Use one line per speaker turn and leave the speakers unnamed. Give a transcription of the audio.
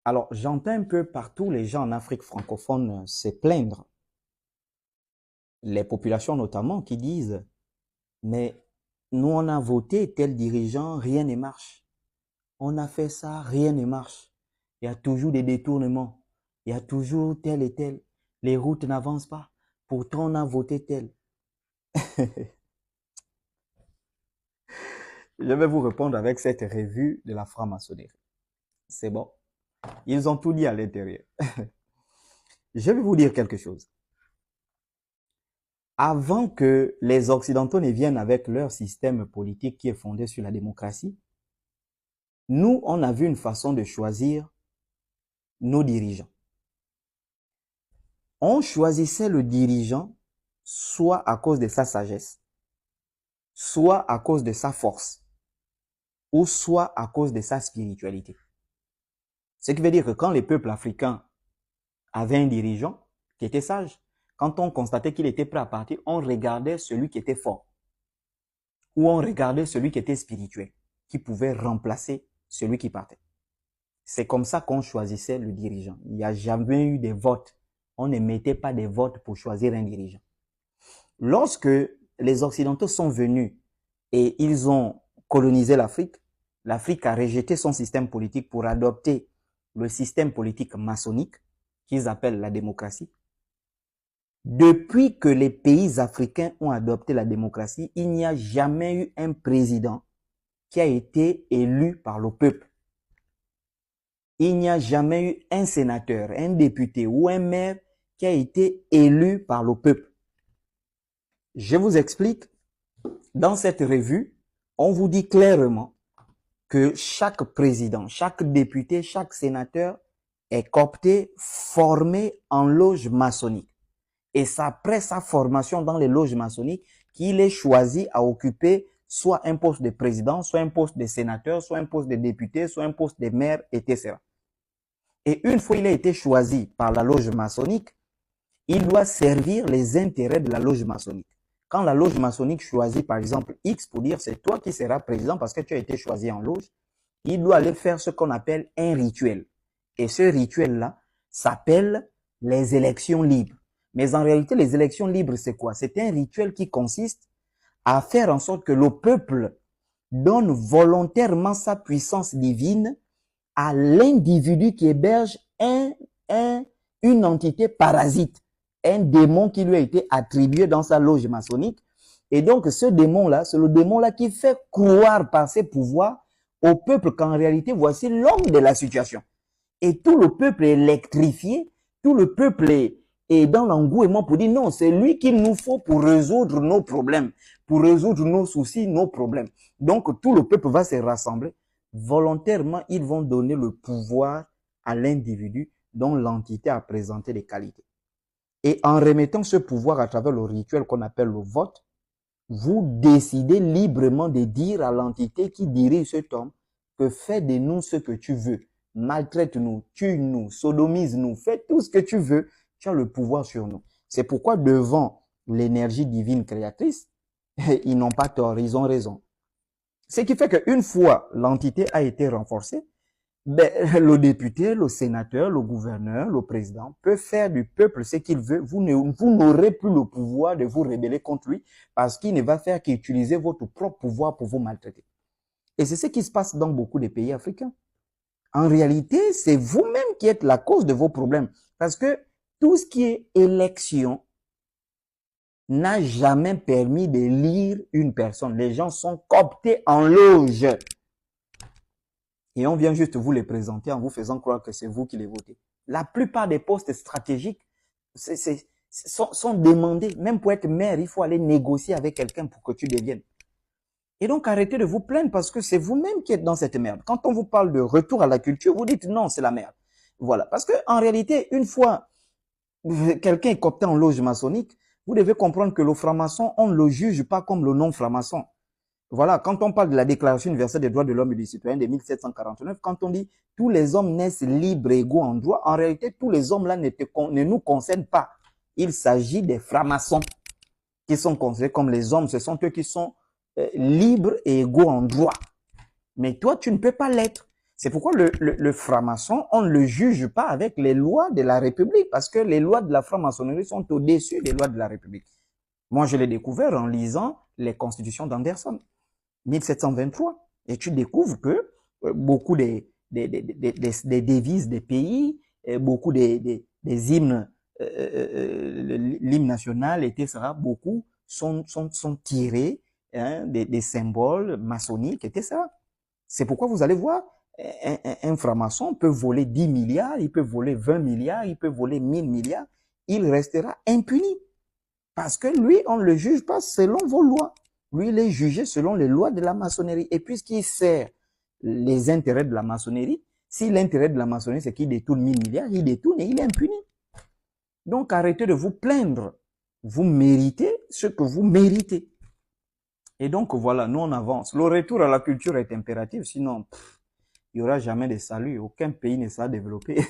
Alors, j'entends un peu partout les gens en Afrique francophone se plaindre, les populations notamment, qui disent, mais nous, on a voté tel dirigeant, rien ne marche. On a fait ça, rien ne marche. Il y a toujours des détournements. Il y a toujours tel et tel. Les routes n'avancent pas. Pourtant, on a voté tel. Je vais vous répondre avec cette revue de la franc-maçonnerie. C'est bon. Ils ont tout dit à l'intérieur. Je vais vous dire quelque chose. Avant que les Occidentaux ne viennent avec leur système politique qui est fondé sur la démocratie, nous, on a vu une façon de choisir nos dirigeants. On choisissait le dirigeant soit à cause de sa sagesse, soit à cause de sa force, ou soit à cause de sa spiritualité. Ce qui veut dire que quand les peuples africains avaient un dirigeant qui était sage, quand on constatait qu'il était prêt à partir, on regardait celui qui était fort, ou on regardait celui qui était spirituel, qui pouvait remplacer celui qui partait. C'est comme ça qu'on choisissait le dirigeant. Il n'y a jamais eu de vote. On ne mettait pas de votes pour choisir un dirigeant. Lorsque les Occidentaux sont venus et ils ont colonisé l'Afrique, l'Afrique a rejeté son système politique pour adopter le système politique maçonnique qu'ils appellent la démocratie. Depuis que les pays africains ont adopté la démocratie, il n'y a jamais eu un président qui a été élu par le peuple. Il n'y a jamais eu un sénateur, un député ou un maire qui a été élu par le peuple. Je vous explique. Dans cette revue, on vous dit clairement que chaque président, chaque député, chaque sénateur est coopté, formé en loge maçonnique. Et c'est après sa formation dans les loges maçonniques qu'il est choisi à occuper soit un poste de président, soit un poste de sénateur, soit un poste de député, soit un poste de maire, etc. Et une fois qu'il a été choisi par la loge maçonnique, il doit servir les intérêts de la loge maçonnique. Quand la loge maçonnique choisit par exemple X pour dire c'est toi qui seras président parce que tu as été choisi en loge, il doit aller faire ce qu'on appelle un rituel. Et ce rituel-là s'appelle les élections libres. Mais en réalité, les élections libres, c'est quoi? C'est un rituel qui consiste à faire en sorte que le peuple donne volontairement sa puissance divine à l'individu qui héberge une entité parasite, un démon qui lui a été attribué dans sa loge maçonnique. Et donc, ce démon-là, c'est le démon-là qui fait croire par ses pouvoirs au peuple qu'en réalité, voici l'homme de la situation. Et tout le peuple est électrifié, tout le peuple est dans l'engouement pour dire non, c'est lui qu'il nous faut pour résoudre nos problèmes, pour résoudre nos soucis, nos problèmes. Donc, tout le peuple va se rassembler. Volontairement, ils vont donner le pouvoir à l'individu dont l'entité a présenté des qualités. Et en remettant ce pouvoir à travers le rituel qu'on appelle le vote, vous décidez librement de dire à l'entité qui dirige cet homme que fais de nous ce que tu veux. Maltraite-nous, tue-nous, sodomise-nous, fais tout ce que tu veux. Tu as le pouvoir sur nous. C'est pourquoi devant l'énergie divine créatrice, ils n'ont pas tort, ils ont raison. Ce qui fait qu'une fois l'entité a été renforcée, le député, le sénateur, le gouverneur, le président peut faire du peuple ce qu'il veut. Vous n'aurez plus le pouvoir de vous rebeller contre lui parce qu'il ne va faire qu'utiliser votre propre pouvoir pour vous maltraiter. Et c'est ce qui se passe dans beaucoup de pays africains. En réalité, c'est vous-même qui êtes la cause de vos problèmes. Parce que tout ce qui est élection n'a jamais permis d'élire une personne. Les gens sont cooptés en loge. Et on vient juste vous les présenter en vous faisant croire que c'est vous qui les votez. La plupart des postes stratégiques sont demandés. Même pour être maire, il faut aller négocier avec quelqu'un pour que tu deviennes. Et donc, arrêtez de vous plaindre parce que c'est vous-même qui êtes dans cette merde. Quand on vous parle de retour à la culture, vous dites non, c'est la merde. Voilà. Parce que en réalité, une fois quelqu'un est coopté en loge maçonnique, vous devez comprendre que le franc-maçon, on ne le juge pas comme le non-franc-maçon. Voilà, quand on parle de la Déclaration universelle des droits de l'homme et du citoyen de 1749, quand on dit tous les hommes naissent libres et égaux en droit, en réalité, tous les hommes-là ne nous concernent pas. Il s'agit des francs-maçons qui sont considérés comme les hommes. Ce sont eux qui sont libres et égaux en droit. Mais toi, tu ne peux pas l'être. C'est pourquoi le franc-maçon, on ne le juge pas avec les lois de la République, parce que les lois de la franc-maçonnerie sont au-dessus des lois de la République. Moi, je l'ai découvert en lisant les constitutions d'Anderson, 1723. Et tu découvres que beaucoup des devises des pays, beaucoup des hymnes, l'hymne national, etc., beaucoup sont tirés des symboles maçonniques, etc. C'est pourquoi vous allez voir, un franc-maçon peut voler 10 milliards, il peut voler 20 milliards, il peut voler 1000 milliards, il restera impuni. Parce que lui, on ne le juge pas selon vos lois. Lui, il est jugé selon les lois de la maçonnerie. Et puisqu'il sert les intérêts de la maçonnerie, si l'intérêt de la maçonnerie, c'est qu'il détourne 1000 milliards, il détourne et il est impuni. Donc, arrêtez de vous plaindre. Vous méritez ce que vous méritez. Et donc, voilà, nous, on avance. Le retour à la culture est impératif, sinon, il n'y aura jamais de salut. Aucun pays ne sera développé.